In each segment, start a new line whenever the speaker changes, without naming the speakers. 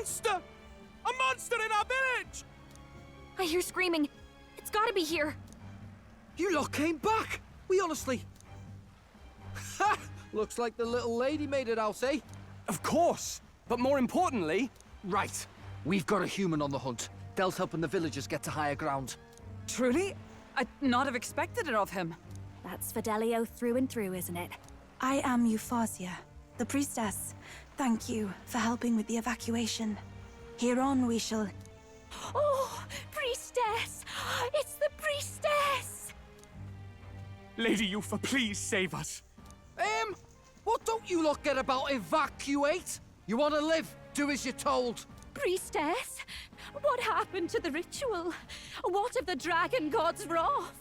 monster! A monster in our village!
I hear screaming. It's gotta be here.
You lot came back! We honestly... Ha! Looks like the little lady made it out, eh?
Of course! But more importantly...
Right. We've got a human on the hunt. They'll helping the villagers get to higher ground.
Truly? I'd not have expected it of him.
That's Fidelio through and through, isn't it?
I am Eupha, the priestess. Thank you for helping with the evacuation. Hereon we shall...
Oh, priestess! It's the priestess!
Lady Eupha, please save us.
What don't you lot get about evacuate? You want to live? Do as you're told.
Priestess? What happened to the ritual? What of the dragon god's wrath?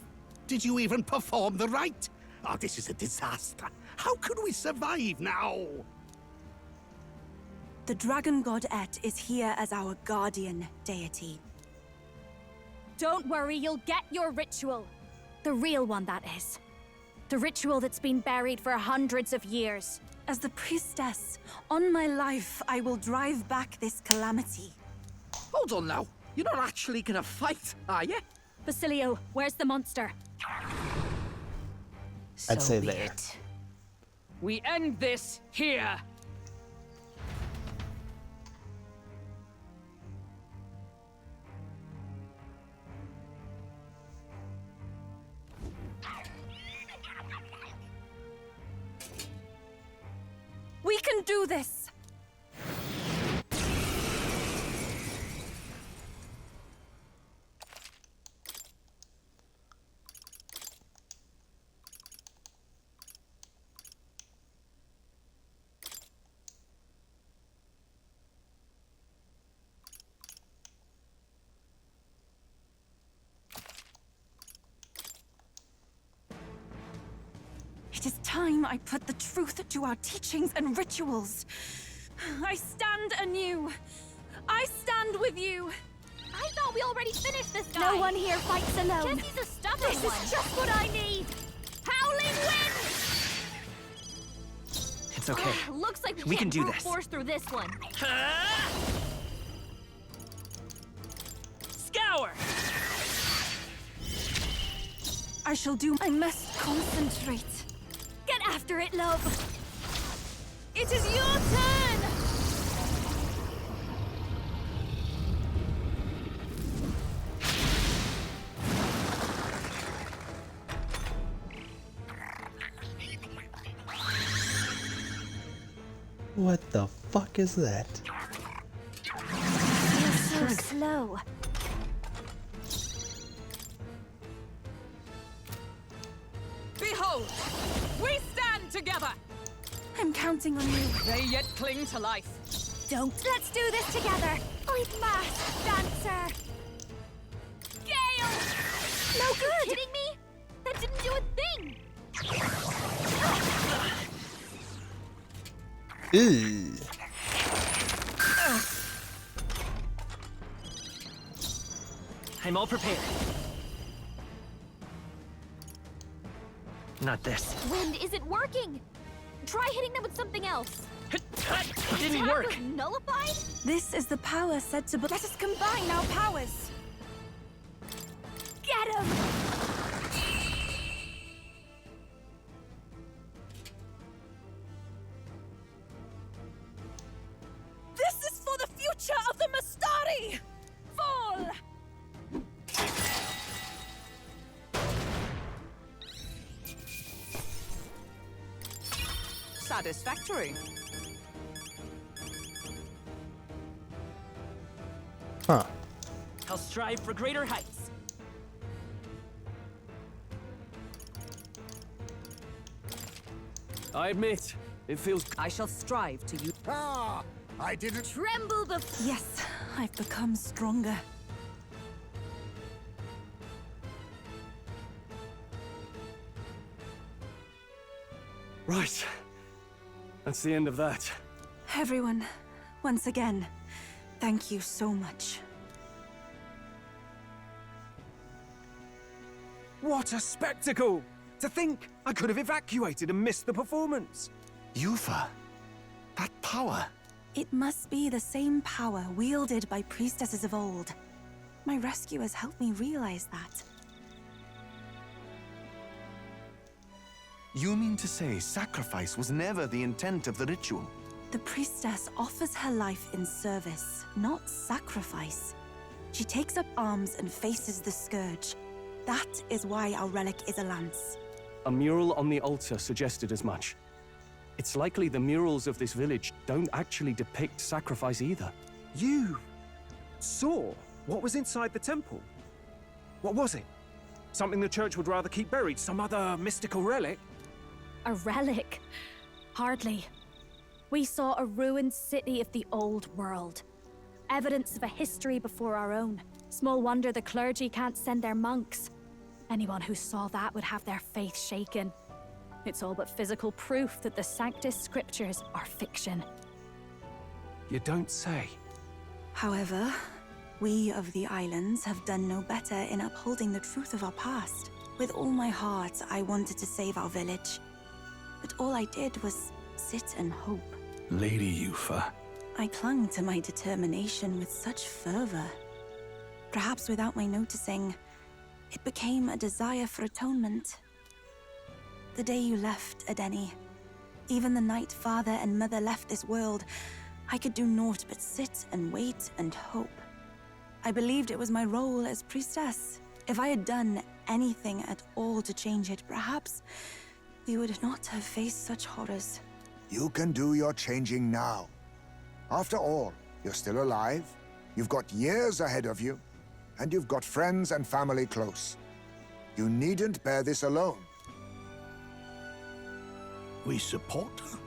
Did you even perform the rite? Oh, this is a disaster. How could we survive now?
The dragon god Et is here as our guardian deity.
Don't worry, you'll get your ritual. The real one, that is. The ritual that's been buried for hundreds of years.
As the priestess, on my life, I will drive back this calamity.
Hold on now. You're not actually gonna fight, are you?
Basilio, where's the monster?
I'd say
be
there.
it.
We end this here.
We can do this! It is time I put the truth to our teachings and rituals. I stand anew. I stand with you.
I thought we already finished this guy.
No one here fights alone.
Guess he's a stubborn
This
one.
is just what I need.
Howling wind!
It's okay.
Looks like
We can
can't
do
brute
this.
force through this one.
Scour!
I shall do. I must concentrate.
Get after it, love.
It is your turn!
What the fuck is that?
You're so slow.
Behold! We stand together!
I'm counting on you.
They yet cling to life.
Don't. Let's do this together. I've masked dancer. Gale! No good. Are you kidding me? That didn't do a thing.
Ew.
I'm all prepared. Not this.
Wind isn't working. Try hitting them with something else.
It didn't
Attack
work.
was nullified?
This is the power said to. Let us combine our powers.
Get him!
This is for the future of the Mastari! Fall!
Satisfactory.
Huh.
I'll strive for greater heights.
I admit, it feels...
I shall strive to use.
Ah, I didn't...
Tremble before.
Yes, I've become stronger.
Right. That's the end of that.
Everyone, once again, thank you so much.
What a spectacle! To think I could have evacuated and missed the performance.
Eupha, that power,
It must be the same power wielded by priestesses of old. My rescuers helped me realize that.
You mean to say sacrifice was never the intent of the ritual?
The priestess offers her life in service, not sacrifice. She takes up arms and faces the scourge. That is why our relic is a lance.
A mural on the altar suggested as much. It's likely the murals of this village don't actually depict sacrifice either.
You saw what was inside the temple? What was it? Something the church would rather keep buried? Some other mystical relic?
A relic? Hardly. We saw a ruined city of the old world. Evidence of a history before our own. Small wonder the clergy can't send their monks. Anyone who saw that would have their faith shaken. It's all but physical proof that the Sanctus Scriptures are fiction.
You don't say.
However, we of the islands have done no better in upholding the truth of our past. With all my heart, I wanted to save our village. But all I did was sit and hope.
Lady Eupha.
I clung to my determination with such fervor. Perhaps without my noticing, it became a desire for atonement. The day you left, Adeni, even the night Father and Mother left this world, I could do naught but sit and wait and hope. I believed it was my role as priestess. If I had done anything at all to change it, perhaps we would not have faced such horrors.
You can do your changing now. After all, you're still alive, you've got years ahead of you, and you've got friends and family close. You needn't bear this alone.
We support her.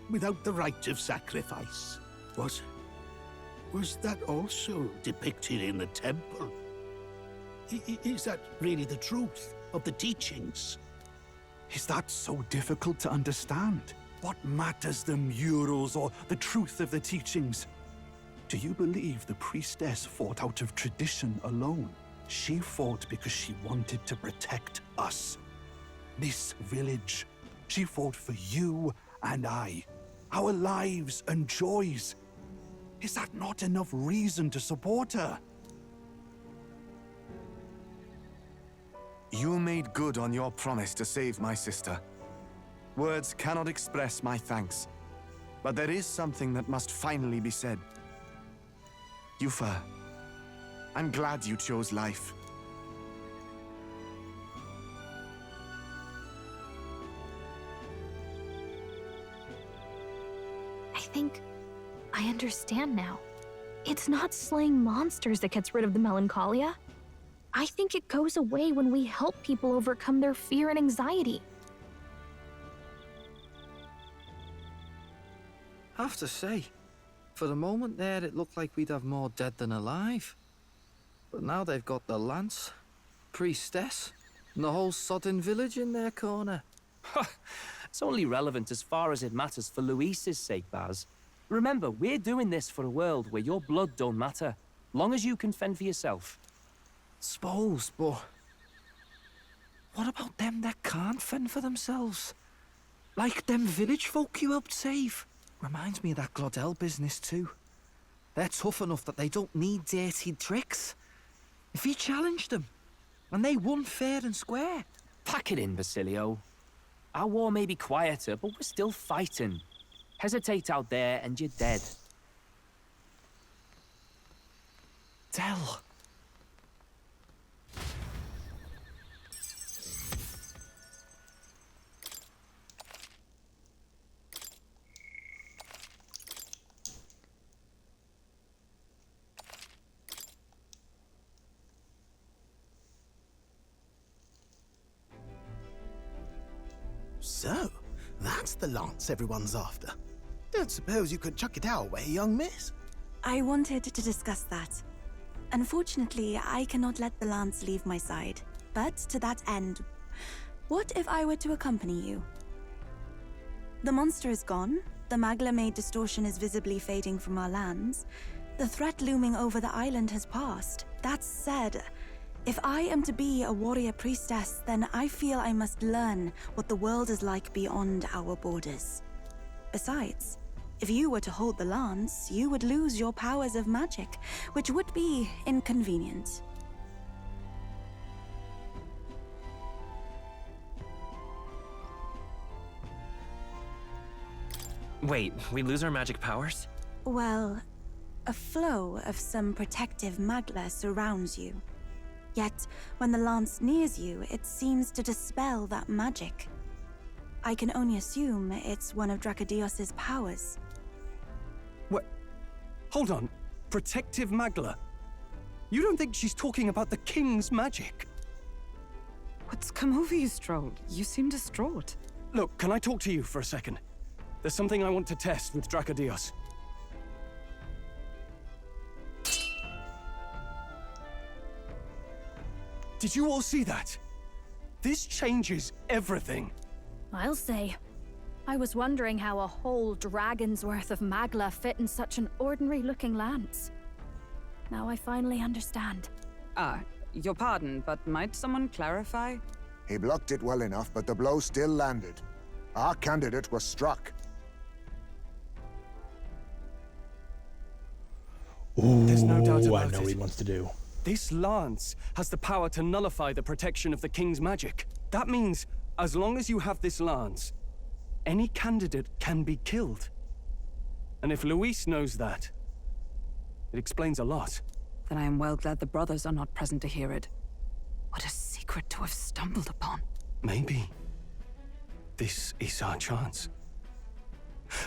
Without the rite of sacrifice. Was that also depicted in the temple? Is that really the truth of the teachings?
Is that so difficult to understand? What matters the murals or the truth of the teachings? Do you believe the priestess fought out of tradition alone? She fought because she wanted to protect us. This village. She fought for you and I. Our lives and joys. Is that not enough reason to support her?
You made good on your promise to save my sister. Words cannot express my thanks. But there is something that must finally be said. Eupha, I'm glad you chose life.
I think I understand now. It's not slaying monsters that gets rid of the melancholia. I think it goes away when we help people overcome their fear and anxiety.
I have to say, for the moment there, it looked like we'd have more dead than alive. But now they've got the lance, priestess, and the whole sodden village in their corner.
It's only relevant as far as it matters for Luis's sake, Baz. Remember, we're doing this for a world where your blood don't matter, long as you can fend for yourself.
Suppose, but what about them that can't fend for themselves? Like them village folk you helped save. Reminds me of that Glodell business too. They're tough enough that they don't need dirty tricks. If you challenged them, and they won fair and square.
Pack it in, Basilio. Our war may be quieter, but we're still fighting. Hesitate out there and you're dead.
Tell.
So, that's the lance everyone's after. Don't suppose you could chuck it our way, young miss?
I wanted to discuss that. Unfortunately, I cannot let the lance leave my side. But to that end, what if I were to accompany you? The monster is gone, the Magla-made distortion is visibly fading from our lands, the threat looming over the island has passed. That said, if I am to be a warrior priestess, then I feel I must learn what the world is like beyond our borders. Besides, If you were to hold the lance, you would lose your powers of magic, which would be inconvenient.
Wait, we lose our magic powers?
Well, a flow of some protective magla surrounds you. Yet, when the lance nears you, it seems to dispel that magic. I can only assume it's one of Dracodios's powers.
What? Hold on. Protective Magla? You don't think she's talking about the king's magic?
What's come over you, Stroll? You seem distraught.
Look, can I talk to you for a second? There's something I want to test with Dracodios. Did you all see that? This changes everything.
I'll say. I was wondering how a whole dragon's worth of magla fit in such an ordinary-looking lance. Now I finally understand.
Your pardon, but might someone clarify?
He blocked it well enough, but the blow still landed. Our candidate was struck.
Ooh,
There's no doubt
I
about
know
it.
what he wants to do.
This lance has the power to nullify the protection of the king's magic. That means, as long as you have this lance, any candidate can be killed. And if Luis knows that, it explains a lot.
Then I am well glad the brothers are not present to hear it. What a secret to have stumbled upon.
Maybe this is our chance.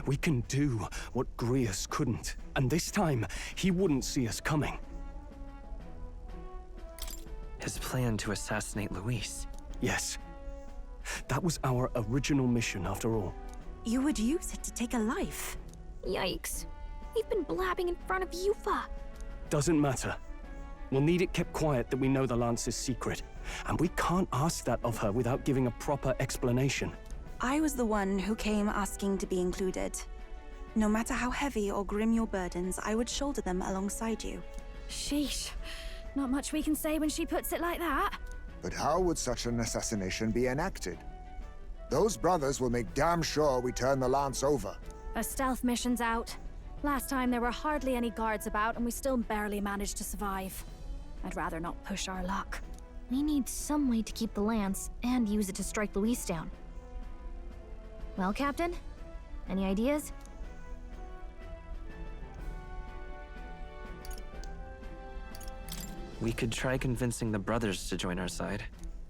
We can do what Grius couldn't, and this time, he wouldn't see us coming.
His plan to assassinate Luis.
Yes. That was our original mission, after all.
You would use it to take a life.
Yikes. We've been blabbing in front of Eupha.
Doesn't matter. We'll need it kept quiet that we know the Lance's secret. And we can't ask that of her without giving a proper explanation.
I was the one who came asking to be included. No matter how heavy or grim your burdens, I would shoulder them alongside you.
Sheesh. Not much we can say when she puts it like that.
But how would such an assassination be enacted? Those brothers will make damn sure we turn the lance over.
A stealth mission's out. Last time there were hardly any guards about and we still barely managed to survive. I'd rather not push our luck.
We need some way to keep the lance and use it to strike Luis down. Well, Captain? Any ideas?
We could try convincing the brothers to join our side.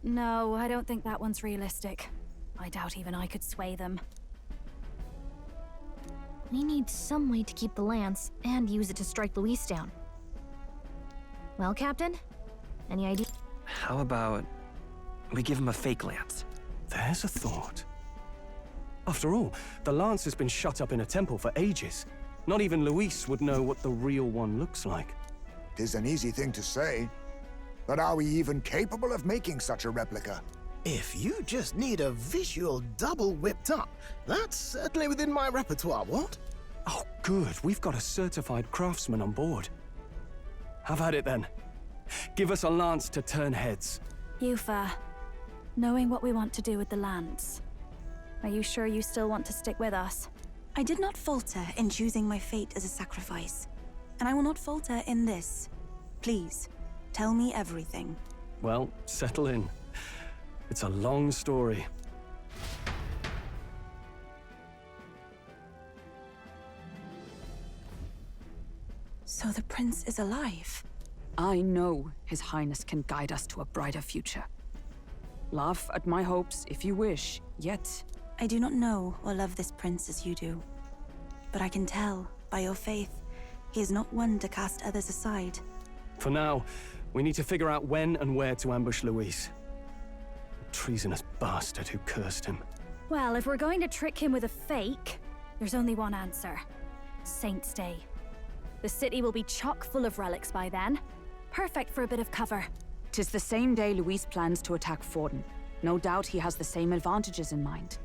No, I don't think that one's realistic. I doubt even I could sway them.
We need some way to keep the lance and use it to strike Luis down. Well, Captain? Any idea?
How about we give him a fake lance?
There's a thought. After all, the lance has been shut up in a temple for ages. Not even Luis would know what the real one looks like.
'Tis an easy thing to say, but are we even capable of making such a replica?
If you just need a visual double whipped up, that's certainly within my repertoire, what?
Oh, good. We've got a certified craftsman on board. Have at it then. Give us a lance to turn heads.
Eupha, knowing what we want to do with the lance, are you sure you still want to stick with us?
I did not falter in choosing my fate as a sacrifice, and I will not falter in this. Please, tell me everything.
Well, settle in. It's a long story.
So the prince is alive?
I know His Highness can guide us to a brighter future. Laugh at my hopes if you wish, yet...
I do not know or love this prince as you do. But I can tell, by your faith, he is not one to cast others aside.
For now, we need to figure out when and where to ambush Luis. The treasonous bastard who cursed him.
Well, if we're going to trick him with a fake, there's only one answer. Saint's Day. The city will be chock full of relics by then. Perfect for a bit of cover.
'Tis the same day Luis plans to attack Forden. No doubt he has the same advantages in mind.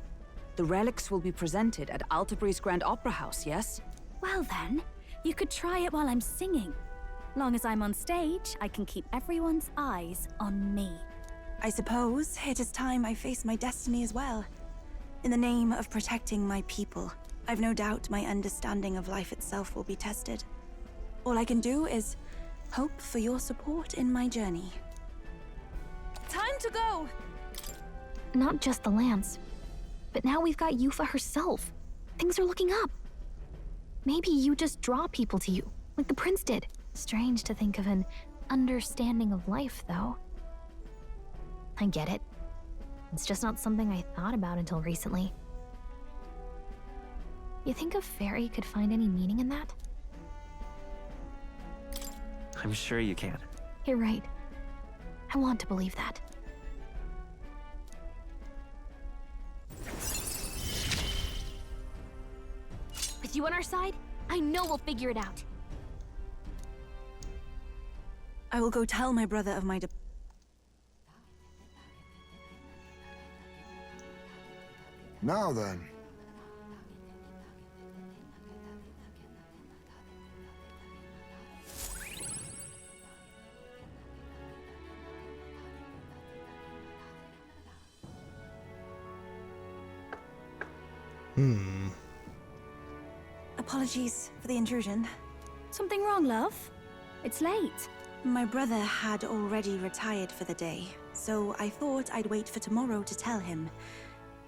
The relics will be presented at Altabri's Grand Opera House, yes?
Well then, you could try it while I'm singing. Long as I'm on stage, I can keep everyone's eyes on me.
I suppose it is time I face my destiny as well. In the name of protecting my people, I've no doubt my understanding of life itself will be tested. All I can do is hope for your support in my journey.
Time to go! Not just the lance, but now we've got Eupha herself. Things are looking up. Maybe you just draw people to you, like the prince did. Strange to think of an understanding of life, though. I get it. It's just not something I thought about until recently. You think a fairy could find any meaning in that?
I'm sure you can.
You're right. I want to believe that. With you on our side, I know we'll figure it out.
I will go tell my brother of my
Now then.
Apologies for the intrusion.
Something wrong, love? It's late.
My brother had already retired for the day, so I thought I'd wait for tomorrow to tell him.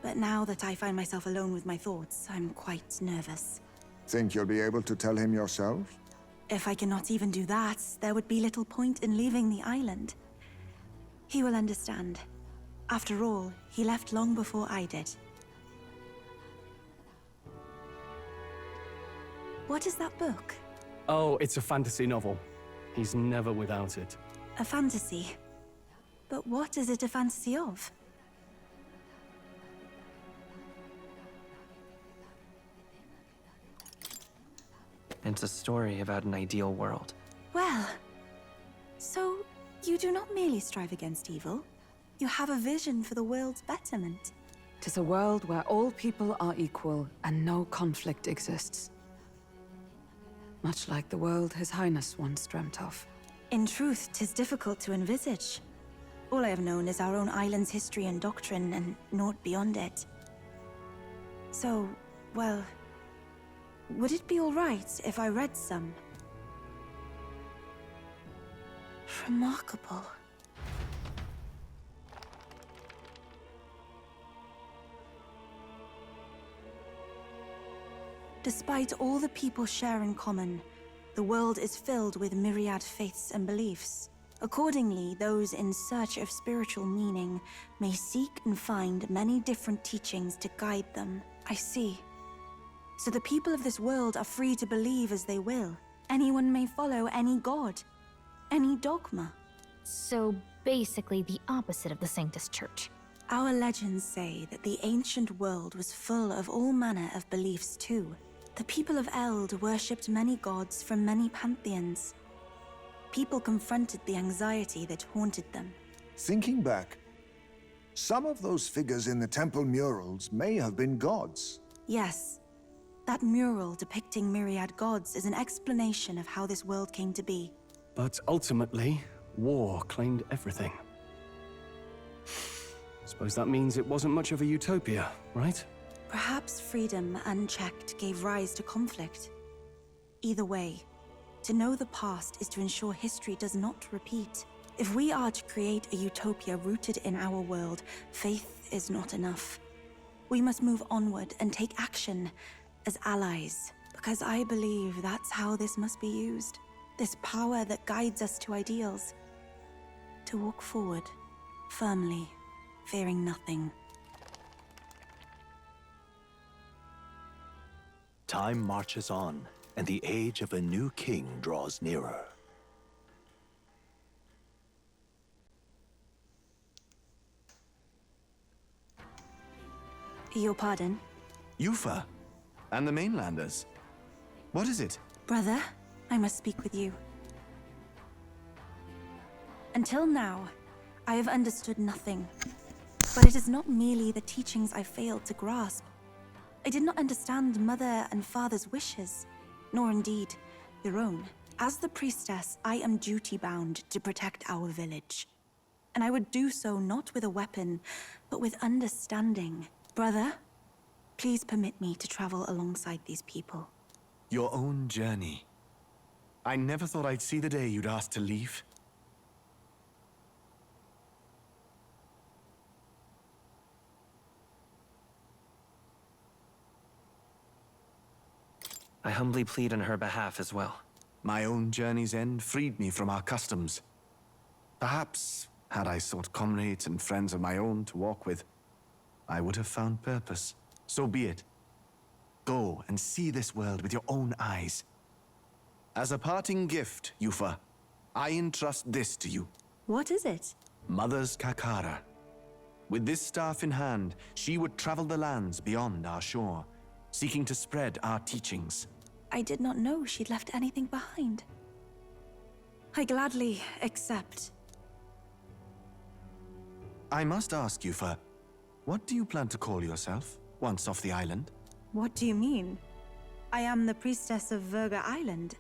But now that I find myself alone with my thoughts, I'm quite nervous.
Think you'll be able to tell him yourself?
If I cannot even do that, there would be little point in leaving the island. He will understand. After all, he left long before I did. What is that book?
Oh, it's a fantasy novel. He's never without it.
A fantasy? But what is it a fantasy of?
It's a story about an ideal world.
Well, so you do not merely strive against evil. You have a vision for the world's betterment.
'Tis a world where all people are equal and no conflict exists. Much like the world His Highness once dreamt of.
In truth, 'tis difficult to envisage. All I have known is our own island's history and doctrine, and naught beyond it. So, well, would it be all right if I read some? Remarkable. Despite all the people share in common, the world is filled with myriad faiths and beliefs. Accordingly, those in search of spiritual meaning may seek and find many different teachings to guide them. I see. So the people of this world are free to believe as they will. Anyone may follow any god, any dogma.
So basically the opposite of the Sanctus Church.
Our legends say that the ancient world was full of all manner of beliefs too. The people of Eld worshipped many gods from many pantheons. People confronted the anxiety that haunted them.
Thinking back, some of those figures in the temple murals may have been gods.
Yes. That mural depicting myriad gods is an explanation of how this world came to be.
But ultimately, war claimed everything. Suppose that means it wasn't much of a utopia, right?
Perhaps freedom, unchecked, gave rise to conflict. Either way, to know the past is to ensure history does not repeat. If we are to create a utopia rooted in our world, faith is not enough. We must move onward and take action as allies, because I believe that's how this must be used. This power that guides us to ideals. To walk forward, firmly, fearing nothing.
Time marches on, and the age of a new king draws nearer.
Your pardon?
Eupha, and the mainlanders. What is it?
Brother, I must speak with you. Until now, I have understood nothing. But it is not merely the teachings I failed to grasp. I did not understand Mother and Father's wishes, nor indeed your own. As the priestess, I am duty-bound to protect our village. And I would do so not with a weapon, but with understanding. Brother, Please permit me to travel alongside these people.
Your own journey. I never thought I'd see the day you'd ask to leave.
I humbly plead on her behalf as well.
My own journey's end freed me from our customs. Perhaps, had I sought comrades and friends of my own to walk with, I would have found purpose. So be it. Go and see this world with your own eyes. As a parting gift, Eupha, I entrust this to you.
What is it?
Mother's Kakara. With this staff in hand, she would travel the lands beyond our shore, seeking to spread our teachings.
I did not know she'd left anything behind. I gladly accept.
I must ask, Eupha, what do you plan to call yourself, once off the island?
What do you mean? I am the priestess of Verga Island.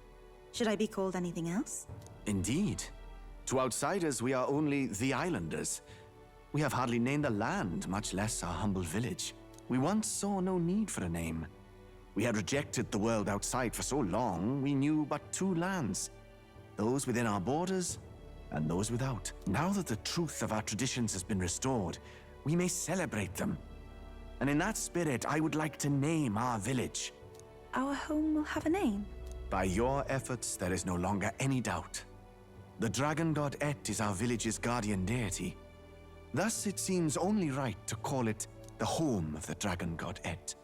Should I be called anything else?
Indeed. To outsiders, we are only the islanders. We have hardly named the land, much less our humble village. We once saw no need for a name. We had rejected the world outside for so long, we knew but two lands. Those within our borders, and those without. Now that the truth of our traditions has been restored, we may celebrate them. And in that spirit, I would like to name our village.
Our home will have a name?
By your efforts, there is no longer any doubt. The dragon god Et is our village's guardian deity. Thus, it seems only right to call it the home of the dragon god Et.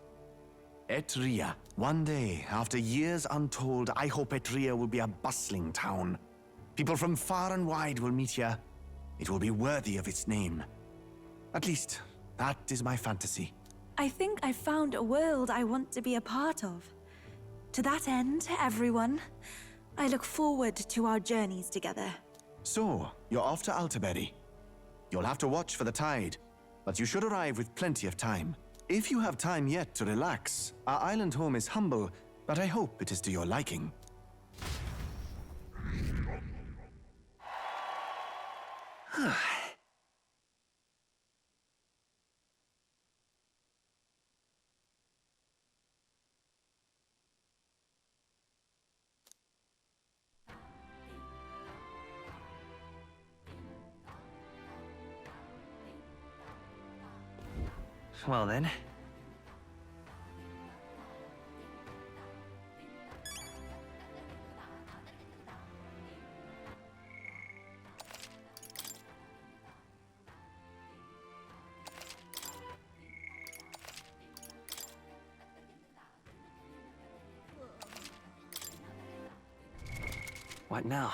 Etria. One day, after years untold, I hope Etria will be a bustling town. People from far and wide will meet here. It will be worthy of its name. At least, that is my fantasy.
I think I've found a world I want to be a part of. To that end, everyone, I look forward to our journeys together.
So, you're off to Altaberry. You'll have to watch for the tide, but you should arrive with plenty of time. If you have time yet to relax, our island home is humble, but I hope it is to your liking.
Well then. What now?